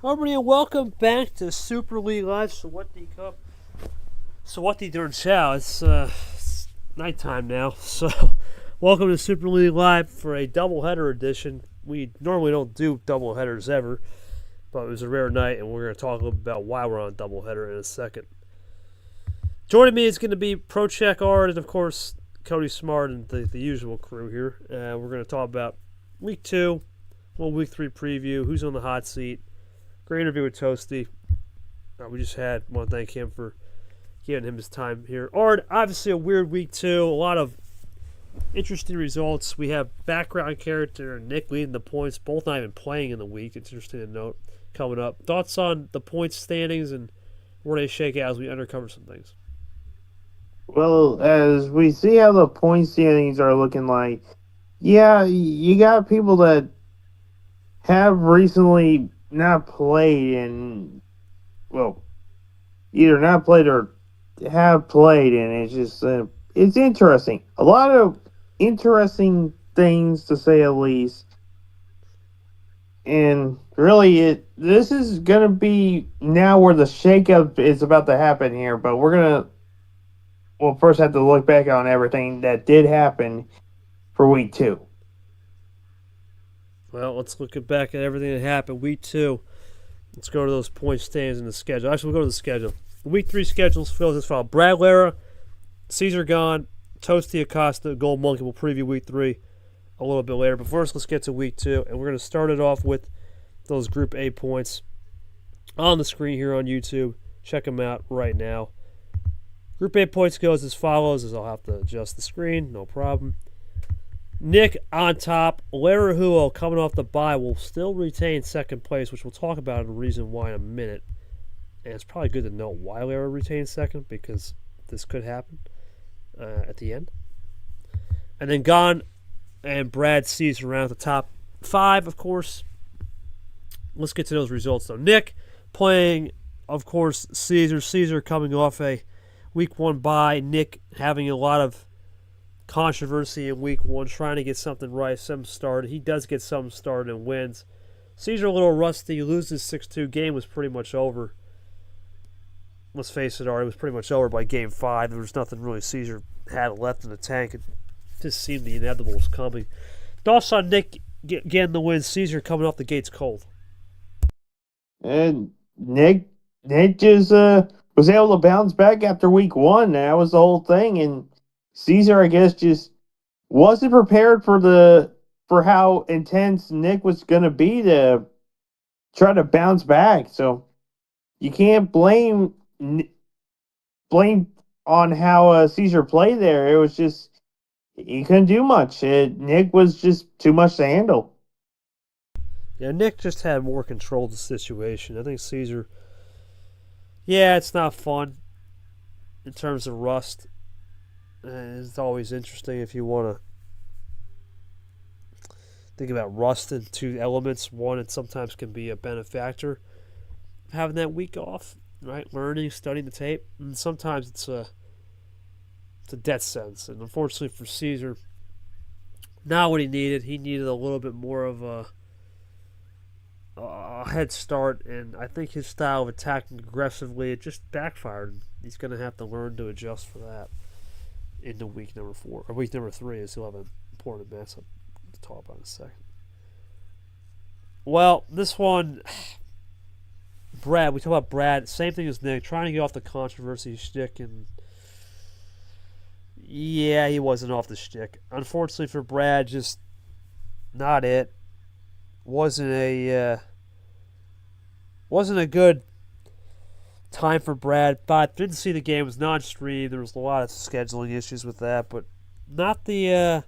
Everybody, and welcome back to Super League Live Sawati Cup. Sawati during Chow. It's nighttime now, so welcome to Super League Live for a doubleheader edition. We normally don't do doubleheaders ever, but it was a rare night, and we're going to talk a little bit about why we're on a doubleheader in a second. Joining me is going to be ProCheck Art and, of course, Cody Smart and the usual crew here. We're going to talk about Week 2, Week 3 preview, who's on the hot seat. Great interview with Toasty. We just had. I want to thank him for giving him his time here. Art, obviously a weird week too. A lot of interesting results. We have background character and Nick leading the points, both not even playing in the week. It's interesting to note coming up. Thoughts on the points standings and where they shake out as we undercover some things. Well, as we see how the point standings are looking like, yeah, you got people that have recently not played and, well, either not played or have played, and it's just, it's interesting. A lot of interesting things, to say the least. And really, this is going to be now where the shakeup is about to happen here, but we're going to, well, first have to look back on everything that did happen for week 2. Well, let's look back at everything that happened. Week 2. Let's go to those point standings in the schedule. Actually, we'll go to the schedule. The Week 3 schedules fills as follows. Brad Lara, Caesar Gone, Toasty Acosta, Gold Monkey. We'll preview Week 3 a little bit later. But first, let's get to Week 2. And we're going to start it off with those Group A points on the screen here on YouTube. Check them out right now. Group A points goes as follows, as I'll have to adjust the screen. No problem. Nick on top. Larahuo coming off the bye will still retain second place, which we'll talk about and the reason why in a minute. And it's probably good to know why Lara retains second, because this could happen at the end. And then Gone and Brad Caesar around the top 5, of course. Let's get to those results, though. Nick playing, of course, Caesar. Caesar coming off a Week 1 bye. Nick having a lot of controversy in Week 1, trying to get something right, some started. He does get some started and wins. Caesar a little rusty, loses 6-2. Game was pretty much over. Let's face it, it was pretty much over by Game 5. There was nothing really Caesar had left in the tank. It just seemed the inevitable was coming. Thoughts on Nick getting the win. Caesar coming off the gates cold. And Nick just was able to bounce back after Week 1. That was the whole thing. And Caesar, I guess, just wasn't prepared for how intense Nick was going to be to try to bounce back. So you can't blame on how Caesar played there. It was just he couldn't do much. Nick was just too much to handle. Yeah, Nick just had more control of the situation. I think Caesar, yeah, it's not fun in terms of rust. It's always interesting if you want to think about rust in two elements. One, it sometimes can be a benefactor, having that week off, right? Learning, studying the tape. And sometimes it's a death sentence. And unfortunately for Caesar, not what he needed. He needed a little bit more of a head start. And I think his style of attacking aggressively, it just backfired. He's going to have to learn to adjust for that into week number 4 or week number 3, as he'll have an important matchup to talk about in a second. Well, this one, Brad, we talk about Brad, same thing as Nick, trying to get off the controversy shtick, and yeah, he wasn't off the shtick. Unfortunately for Brad, just not it. Wasn't a good time for Brad, but didn't see the game. It was non-streamed. There was a lot of scheduling issues with that, but not the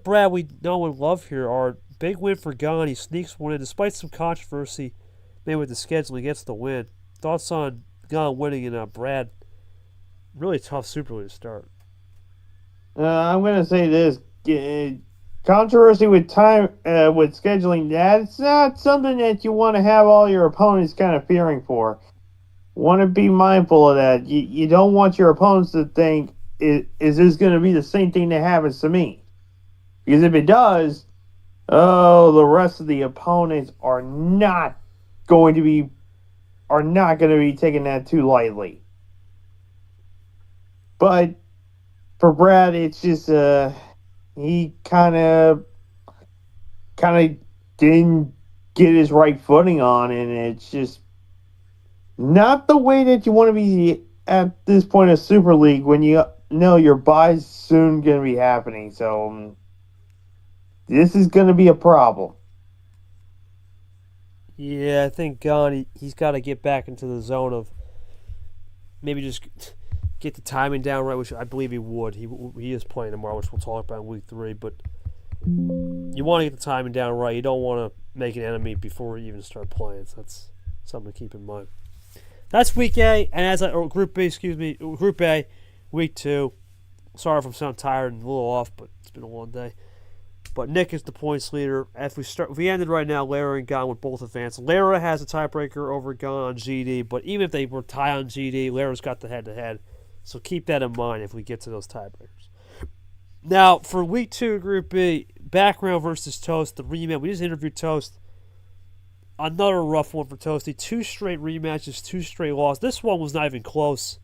Brad we know and love here. Our big win for Gone. He sneaks one in despite some controversy made with the scheduling. He gets the win. Thoughts on Gone winning and Brad? Really tough Super League to start. I'm going to say this. Controversy with with scheduling, that's not something that you want to have all your opponents kind of fearing for. Want to be mindful of that. You don't want your opponents to think, is this going to be the same thing that happens to me? Because if it does, oh, the rest of the opponents are not going to be are not going to be taking that too lightly. But for Brad, it's just he kind of didn't get his right footing on, and it's just not the way that you want to be at this point of Super League when you know your bye's soon going to be happening. So this is going to be a problem. Yeah, I think Gunn, he's got to get back into the zone of maybe just get the timing down right, which I believe he would. He is playing tomorrow, which we'll talk about in week 3. But you want to get the timing down right. You don't want to make an enemy before you even start playing. So that's something to keep in mind. That's week A, and Group B, Group A, week 2. Sorry if I'm sounding tired and a little off, but it's been a long day. But Nick is the points leader. If we ended right now, Lara and Gon would both advance. Lara has a tiebreaker over Gon on GD, but even if they were tied on GD, Lara's got the head-to-head. So keep that in mind if we get to those tiebreakers. Now, for week 2, Group B, Background versus Toast, the rematch. We just interviewed Toast. Another rough one for Toasty. 2 straight rematches, 2 straight losses. This one was not even close.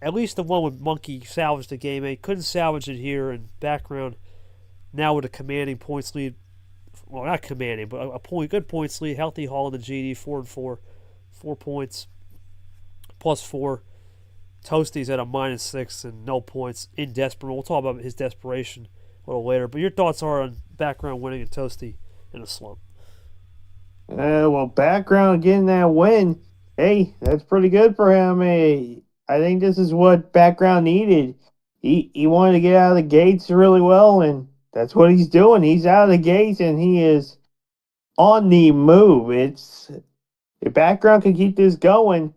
At least the one with Monkey salvaged the game. He couldn't salvage it here in Background. Now with a commanding points lead. Well, not commanding, but good points lead. Healthy Hall in the GD, 4-4. 4 points. +4. Toasty's at a -6 and no points. In desperate. We'll talk about his desperation a little later. But your thoughts are on Background winning and Toasty in a slump. Well, Background getting that win, hey, that's pretty good for him. Hey, I think this is what Background needed. He wanted to get out of the gates really well, and that's what he's doing. He's out of the gates, and he is on the move. If Background can keep this going,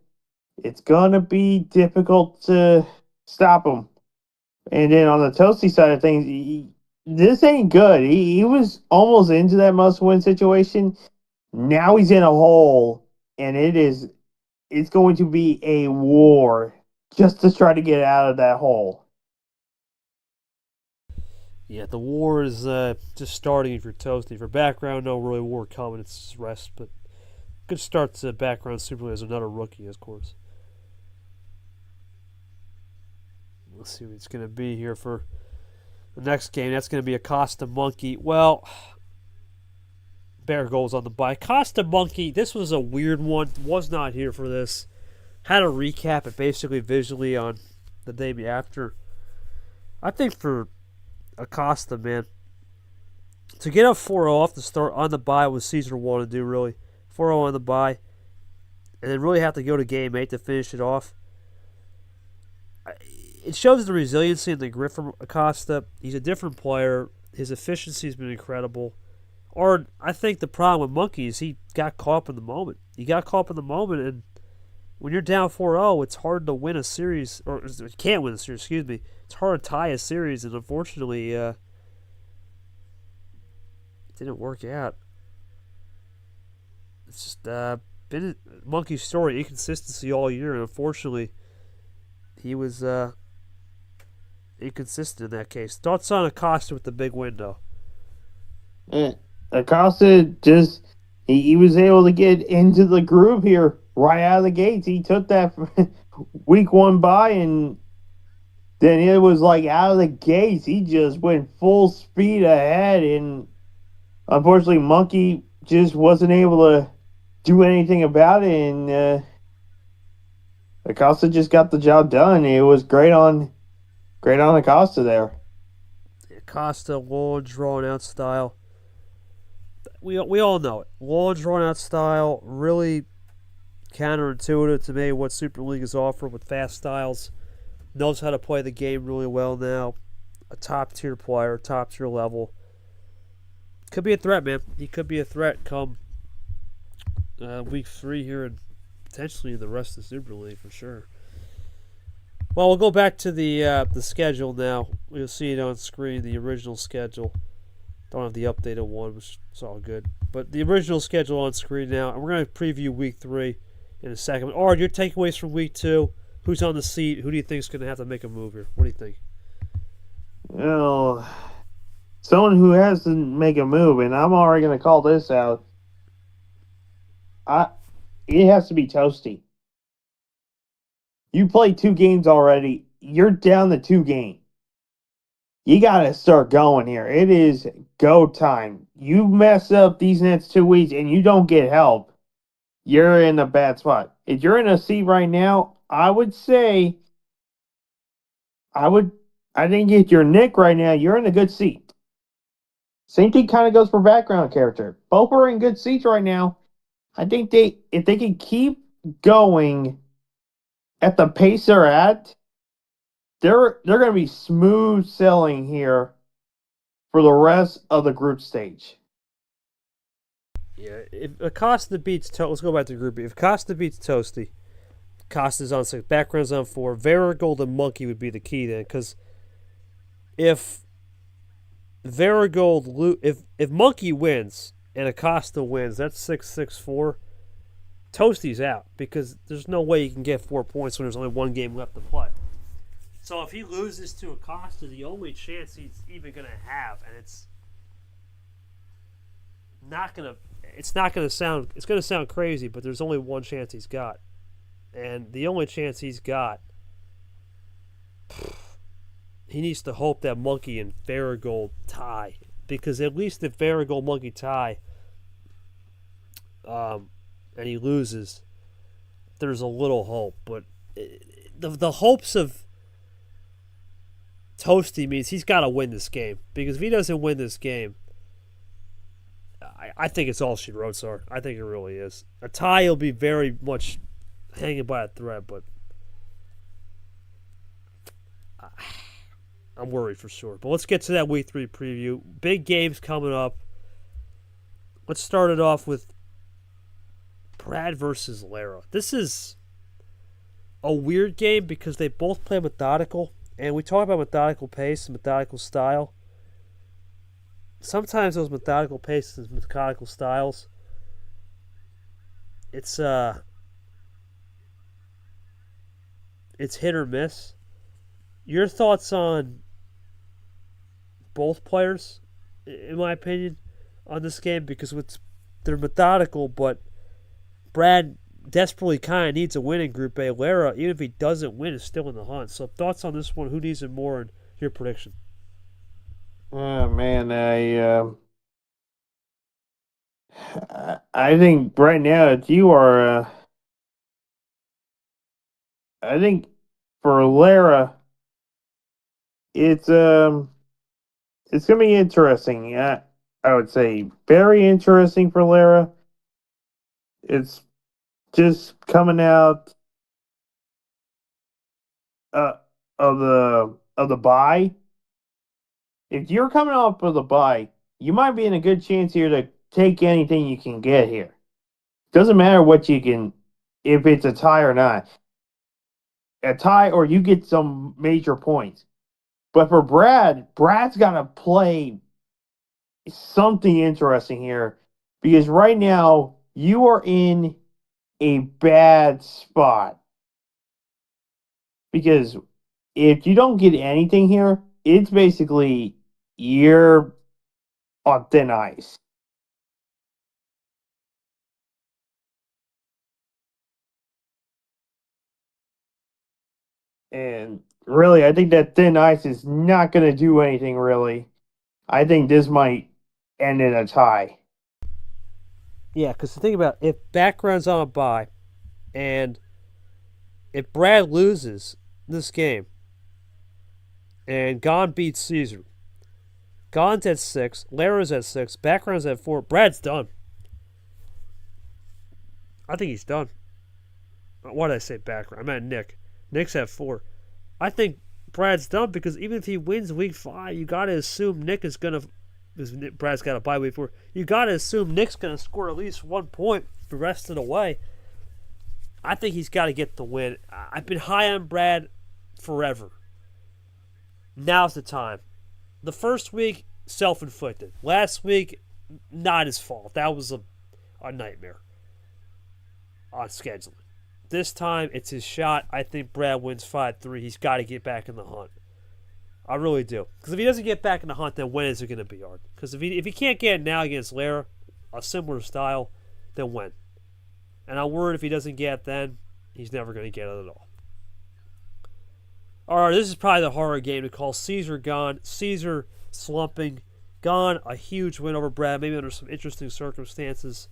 it's gonna be difficult to stop him. And then on the Toasty side of things, this ain't good. He was almost into that must-win situation. Now he's in a hole, and it's going to be a war just to try to get out of that hole. Yeah, the war is just starting for Toasty. For Background, no really war coming. It's just rest, but good start to Background Super League as another rookie, of course. Let's see what it's going to be here for the next game. That's going to be Acosta Monkey. Well, Bear goes on the bye. Costa Monkey, this was a weird one. Was not here for this. Had a recap it basically visually on the day after. I think for Acosta, man, to get up 4-0 off the start on the bye was Caesar wanted to do, really. 4-0 on the bye. And then really have to go to game 8 to finish it off. It shows the resiliency and the grit from Acosta. He's a different player. His efficiency has been incredible. Or I think the problem with Monkey is he got caught up in the moment. He got caught up in the moment, and when you're down 4-0, it's hard to win a series, or you can't win a series, excuse me. It's hard to tie a series, and unfortunately, it didn't work out. It's just been Monkey's story, inconsistency all year, and unfortunately, he was inconsistent in that case. Thoughts on Acosta with the big win, though? Acosta just he was able to get into the groove here right out of the gates. He took that week 1 bye, and then it was like out of the gates. He just went full speed ahead, and unfortunately, Monkey just wasn't able to do anything about it. And Acosta just got the job done. It was great on Acosta there. Acosta, long drawn out style. We all know it. Long drawn out style, really counterintuitive to me what Super League is offering with fast styles. Knows how to play the game really well now. A top tier player, top tier level. Could be a threat, man. He could be a threat come week 3 here and potentially the rest of the Super League for sure. Well, we'll go back to the schedule now. You'll see it on screen, the original schedule. Don't have the updated one, which is all good. But the original schedule on screen now, and we're going to preview week 3 in a second. Ard, your takeaways from week 2. Who's on the seat? Who do you think is going to have to make a move here? What do you think? Well, someone who has to make a move, and I'm already going to call this out. it has to be Toasty. You played 2 games already. You're down to 2 games. You got to start going here. It is go time. You mess up these next 2 weeks and you don't get help, you're in a bad spot. If you're in a seat right now, I would say, I would, I think if you're Nick right now, you're in a good seat. Same thing kind of goes for background character. Both are in good seats right now. I think if they can keep going at the pace they're at, they're going to be smooth sailing here for the rest of the group stage. Yeah, if Acosta beats let's go back to Group B. If Acosta beats Toasty, Acosta's on 6, background's on 4. Varigold and Monkey would be the key then, because if Varigold if Monkey wins and Acosta wins, that's 6-6-4. Toasty's out because there's no way you can get 4 points when there's only 1 game left to play. So if he loses to Acosta, the only chance he's even gonna have, and it's gonna sound crazy, but there's only one chance he's got, and the only chance he's got, he needs to hope that Monkey and Varigold tie, because at least if Varigold Monkey tie, and he loses, there's a little hope. But the hopes of Toasty means he's got to win this game, because if he doesn't win this game, I think it's all she wrote, sir. I think it really is. A tie will be very much hanging by a thread, but I'm worried for sure. But let's get to that Week 3 preview. Big games coming up. Let's start it off with Brad versus Lara. This is a weird game because they both play methodical, and we talk about methodical pace and methodical style. Sometimes those methodical paces and methodical styles, it's hit or miss. Your thoughts on both players, in my opinion, on this game? Because they're methodical, but Brad desperately kind of needs a win in Group A. Lara, even if he doesn't win, is still in the hunt. So thoughts on this one? Who needs it more, and your prediction? Oh man, I think right now if you are, I think for Lara, it's gonna be interesting. I would say very interesting for Lara. It's just coming out uh of the bye. If you're coming off of the bye, you might be in a good chance here to take anything you can get here. Doesn't matter what you can, if it's a tie or not. A tie or you get some major points. But for Brad's got to play something interesting here, because right now you are in a bad spot. Because if you don't get anything here, it's basically you're on thin ice. And really, I think that thin ice is not going to do anything, really. I think this might end in a tie. Yeah, because the thing about if background's on a bye, and if Brad loses this game, and Gon beats Caesar, Gon's at 6, Lara's at 6, background's at 4, Brad's done. I think he's done. Why did I say background? I meant Nick. Nick's at 4. I think Brad's done, because even if he wins Week 5, you got to assume Nick is going to, because Brad's got a bye Week 4, you got to assume Nick's going to score at least 1 point the rest of the way. I think he's got to get the win. I've been high on Brad forever. Now's the time. The first week, self-inflicted. Last week, not his fault. That was a nightmare on scheduling. This time, it's his shot. I think Brad wins 5-3. He's got to get back in the hunt. I really do. Because if he doesn't get back in the hunt, then when is it going to be hard? Because if he can't get it now against Lara, a similar style, then when? And I'm worried if he doesn't get it then, he's never going to get it at all. All right, this is probably the harder game to call. Caesar gone. Caesar slumping. Gone. A huge win over Brad, maybe under some interesting circumstances.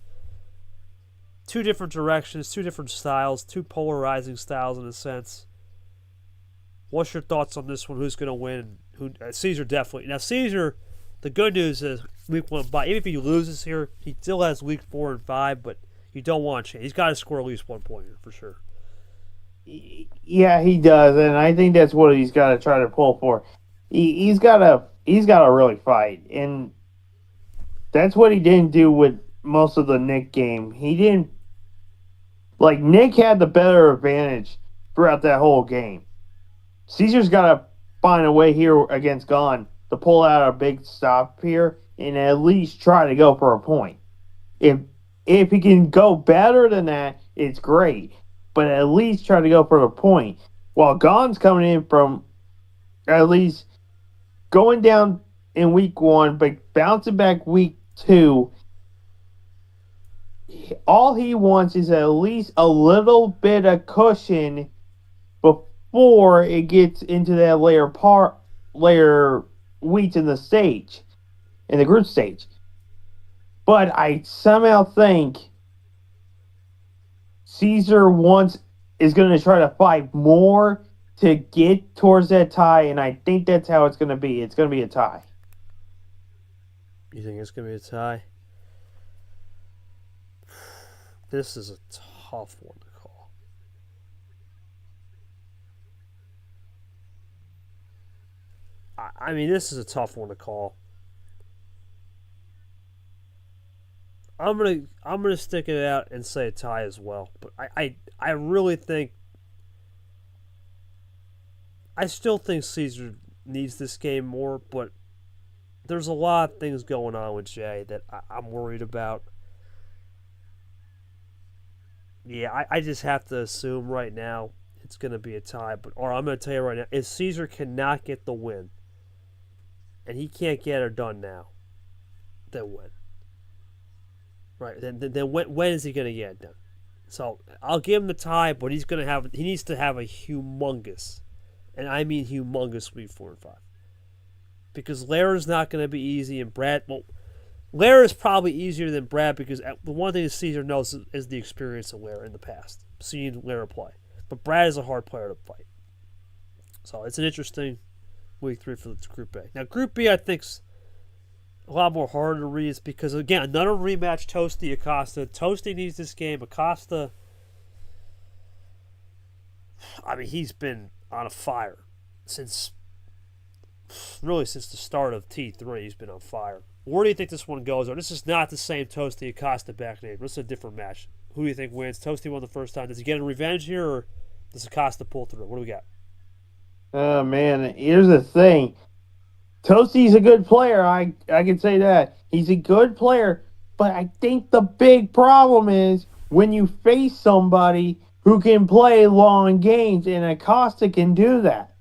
Two different directions, two different styles, two polarizing styles in a sense. What's your thoughts on this one? Who's going to win? Caesar definitely. Now, Caesar, the good news is week 1 bye. Even if he loses here, he still has week 4 and 5, but you don't want to change. He's got to score at least 1 point here for sure. Yeah, he does, and I think that's what he's got to try to pull for. He's got to really fight, and that's what he didn't do with most of the Nick game. He didn't Nick had the better advantage throughout that whole game. Caesar's got to find a way here against Gone to pull out a big stop here and at least try to go for a point. If he can go better than that, it's great. But at least try to go for the point. While Gone's coming in from at least going down in week 1, but bouncing back week 2, all he wants is at least a little bit of cushion before it gets into that layer wheat in the group stage. But I somehow think Caesar is going to try to fight more to get towards that tie, and I think that's how it's going to be. It's going to be a tie. You think it's going to be a tie? This is a tough one to call. I mean, this is a tough one to call. I'm gonna stick it out and say a tie as well. But I really think I still think Caesar needs this game more, but there's a lot of things going on with Jay that I'm worried about. Yeah, I just have to assume right now it's going to be a tie. Or I'm going to tell you right now, if Caesar cannot get the win, and he can't get it done now, then when? Right, then when is he going to get it done? So I'll give him the tie, but he needs to have a humongous, and I mean humongous, week 4 and 5. Because Lara's not going to be easy, and Lara is probably easier than Brad because the one thing that Caesar knows is the experience of Lara in the past, seeing Lara play. But Brad is a hard player to fight. So it's an interesting week 3 for the Group A. Now, Group B, I think's a lot more harder to read because, again, another rematch, Toasty Acosta. Toasty needs this game. Acosta, I mean, he's been on a fire since the start of T3. He's been on fire. Where do you think this one goes? Or this is not the same Toasty Acosta back name. This is a different match. Who do you think wins? Toasty won the first time. Does he get a revenge here, or does Acosta pull through? What do we got? Oh, man. Here's the thing. Toasty's a good player. I can say that. He's a good player. But I think the big problem is when you face somebody who can play long games, and Acosta can do that.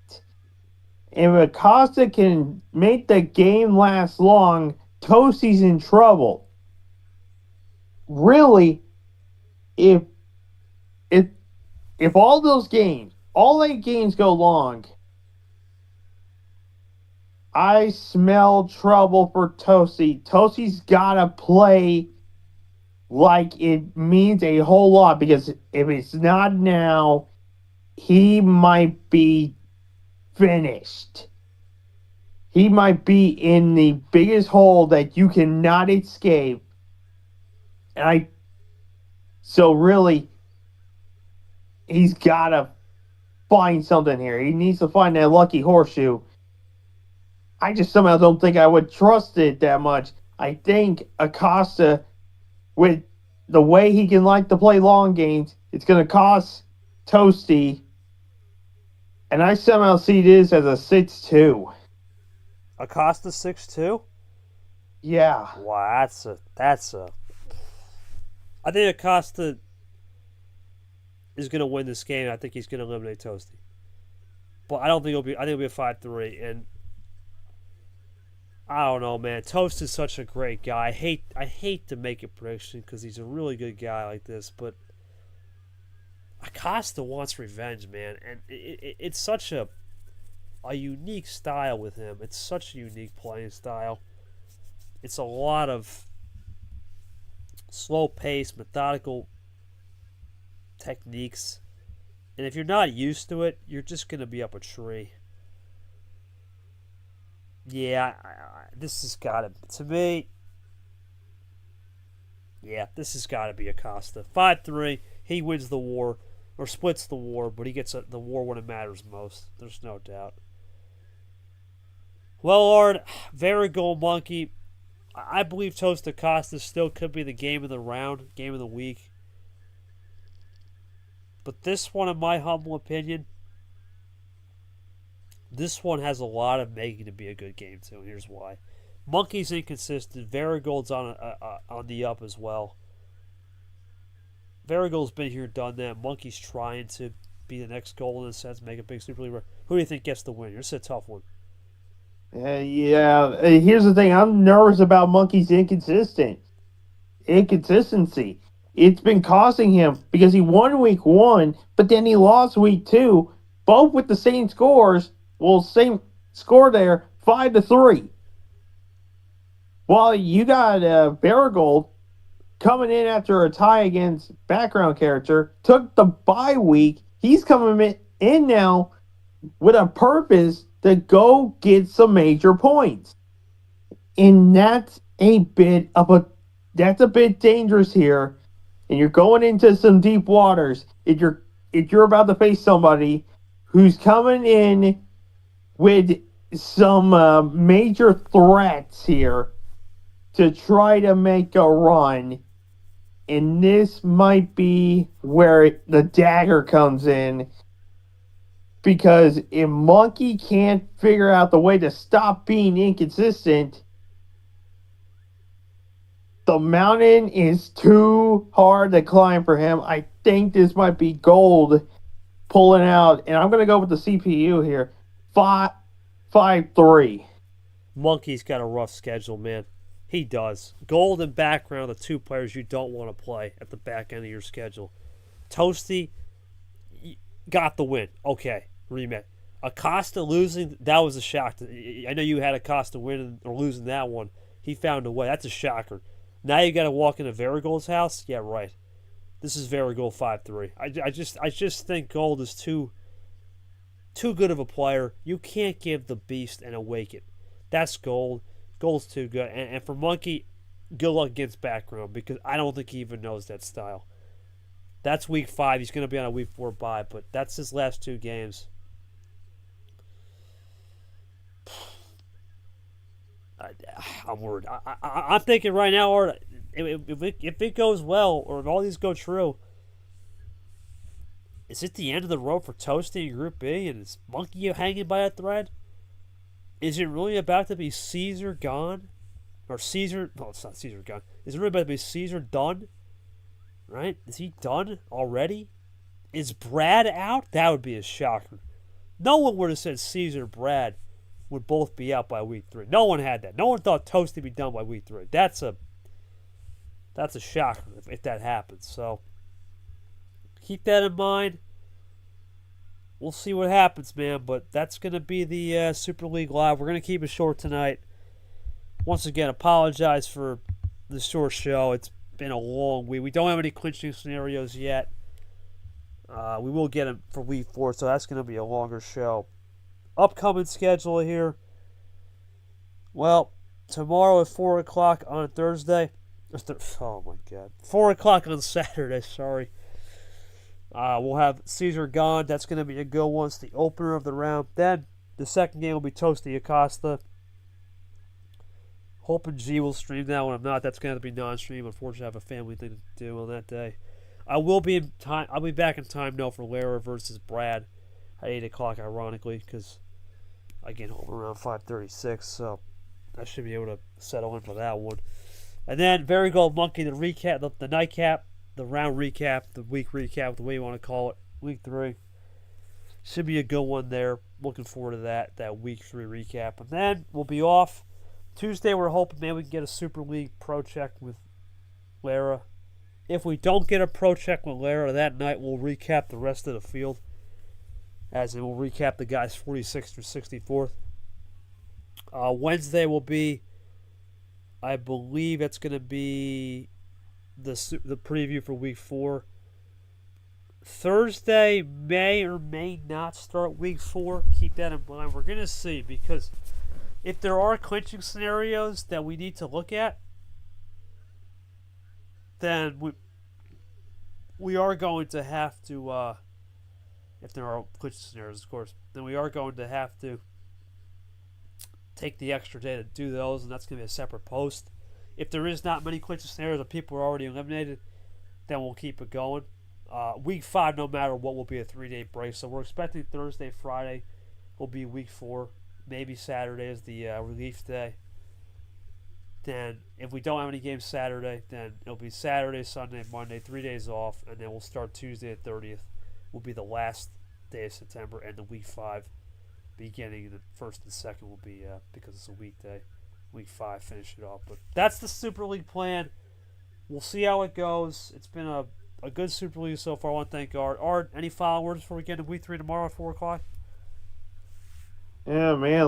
If Acosta can make the game last long, Toasty's in trouble. Really, if all eight games go long, I smell trouble for Toasty. Toasty's gotta play like it means a whole lot, because if it's not now, he might be finished. He might be in the biggest hole that you cannot escape. So really, he's got to find something here. He needs to find that lucky horseshoe. I just somehow don't think I would trust it that much. I think Acosta, with the way he can like to play long games, it's going to cost Toasty. And I somehow see this as a 6-2. Acosta 6-2? Yeah. Wow, that's a. I think Acosta is going to win this game. I think he's going to eliminate Toasty. But I don't think it'll be. I think it'll be a 5-3. And I don't know, man. Toast is such a great guy. I hate to make a prediction because he's a really good guy like this, but Acosta wants revenge, man, and it's such a unique style with him. It's such a unique playing style. It's a lot of slow pace, methodical techniques. And if you're not used to it, you're just going to be up a tree. Yeah, this has got to me, yeah, this has got to be Acosta. 5-3, he wins the war, or splits the war, but he gets the war when it matters most. There's no doubt. Well, Lord, Varigold Monkey, I believe Toast Acosta still could be the game of the round, game of the week. But this one, in my humble opinion, this one has a lot of making to be a good game, too. Here's why. Monkey's inconsistent. Varigold's on the up as well. Varigold's been here, done that. Monkey's trying to be the next goal in a sense, make a big super league. Who do you think gets the win? This is a tough one. Here's the thing. I'm nervous about Monkey's inconsistency. It's been costing him because he won week 1, but then he lost week 2, both with the same scores. Well, same score there, 5-3. While you got Varigold coming in after a tie against background character, took the bye week. He's coming in now with a purpose to go get some major points. And that's a bit dangerous here. And you're going into some deep waters if you're about to face somebody who's coming in with some major threats here to try to make a run. And this might be where the dagger comes in. Because if Monkey can't figure out the way to stop being inconsistent, the mountain is too hard to climb for him. I think this might be Gold pulling out. And I'm going to go with the CPU here. 5-3. Monkey's got a rough schedule, man. He does. Gold and background are the two players you don't want to play at the back end of your schedule. Toasty got the win. Okay, rematch. Acosta losing, that was a shock. I know you had Acosta winning or losing that one. He found a way. That's a shocker. Now you got to walk into Varigold's house? Yeah, right. This is Varigold 5-3. I just think Gold is too good of a player. You can't give the beast an awaken. That's Gold. Gold's too good. And for Monkey, good luck against background because I don't think he even knows that style. That's week 5. He's going to be on a week 4 bye, but that's his last 2 games. I'm worried. I'm thinking right now, or if it goes well, or if all these go true, is it the end of the road for Toasty in Group B, and is Monkey hanging by a thread? Is it really about to be Caesar gone? Or Caesar... No, it's not Caesar gone. Is it really about to be Caesar done? Right? Is he done already? Is Brad out? That would be a shocker. No one would have said Caesar Brad would both be out by week 3. No one had that. No one thought Toasty would be done by week 3. That's a shocker if that happens. So, keep that in mind. We'll see what happens, man, but that's going to be the Super League Live. We're going to keep it short tonight. Once again, apologize for the short show. It's been a long week. We don't have any clinching scenarios yet. We will get them for week 4, so that's going to be a longer show. Upcoming schedule here. Well, tomorrow at 4 o'clock on Thursday. Oh, my God. 4 o'clock on Saturday, sorry. We'll have Caesar gone. That's going to be a good one. It's the opener of the round. Then the second game will be Toasty Acosta. Hoping G will stream that one. If not, that's going to be non-stream. Unfortunately, I have a family thing to do on that day. I'll be back in time now for Lara versus Brad at 8 o'clock, ironically, because I get home around 5:36, so I should be able to settle in for that one. And then Varigold Monkey, the recap, the nightcap. The round recap, the week recap, the way you want to call it, week 3. Should be a good one there. Looking forward to that week 3 recap. And then we'll be off. Tuesday, we're hoping maybe we can get a Super League Pro check with Lara. If we don't get a pro check with Lara that night, we'll recap the rest of the field. As in, we'll recap the guys 46th through 64th. Wednesday will be, I believe it's going to be the preview for Week 4. Thursday may or may not start Week 4. Keep that in mind. We're going to see, because if there are clinching scenarios that we need to look at, then we are going to have to, if there are clinching scenarios, of course, then we are going to have to take the extra day to do those, and that's going to be a separate post. If there is not many clinching scenarios or people are already eliminated, then we'll keep it going. Week 5, no matter what, will be a 3-day break, so we're expecting Thursday, Friday will be Week 4. Maybe Saturday is the relief day. Then, if we don't have any games Saturday, then it'll be Saturday, Sunday, Monday, 3 days off, and then we'll start Tuesday the 30th. Will be the last day of September, and the Week 5 beginning. The 1st and 2nd will be, because it's a weekday, Week 5, finish it off. But that's the Super League plan. We'll see how it goes. It's been a good Super League so far. I want to thank Art. Art, any final words before we get into Week 3 tomorrow at 4 o'clock? Yeah, man.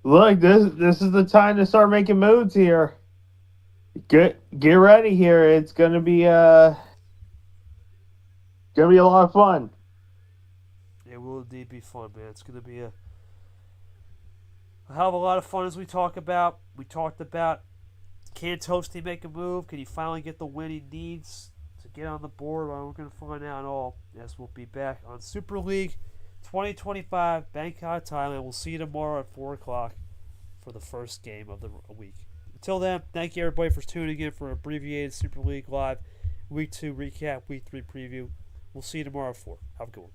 Look, this is the time to start making moves here. Get ready here. It's gonna be a lot of fun. It will indeed be fun, man. It's gonna be a hell of a lot of fun as we talk about. We talked about, can Toasty make a move? Can he finally get the win he needs to get on the board? Well, we're gonna find out all as we'll be back on Super League 2025, Bangkok, Thailand. We'll see you tomorrow at 4 o'clock for the first game of the week. Until then, thank you everybody for tuning in for abbreviated Super League Live Week 2 recap, Week 3 preview. We'll see you tomorrow at 4. Have a good one.